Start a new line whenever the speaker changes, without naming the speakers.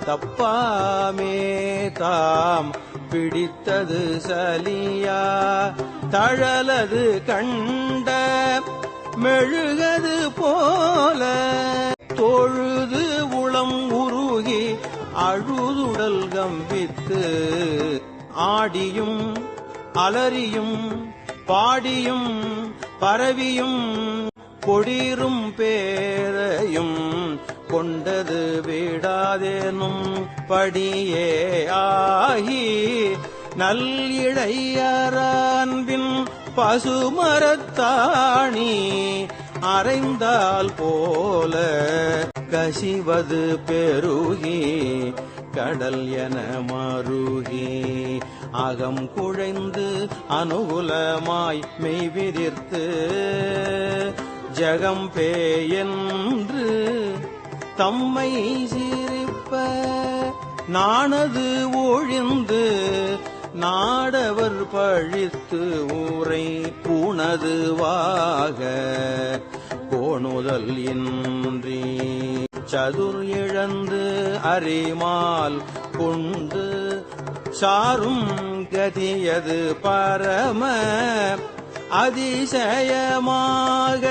தப்பாமே தாம் பிடித்தது சலியா தழலது கண்ட மெழுகது போல தொழுது உளம் உருகி அழுதுடல் கம்பித்து ஆடியும் அலறியும் பாடியும் பரவியும் கொடிரும் பேரையும் கொண்டது விடாதேனும் படியே ஆகி நல் இளையரான்பின் பசுமரத்தாணி அறைந்தால் போல கசிவது பெருகி கடல் என மருகி அகம் குழைந்து அனுகூலமாய் மெய்விதிர்த்து ஜகம்பே என்று தம்மை சிரிப்ப நாணது ஒழிந்து நாடவர் பழித்து ஊரை பூணதுவாக கோணுதல் இன்றி சதுர் இழந்து அரிமால் கொண்டு சாரும் கதியது பரம அதிசயமாக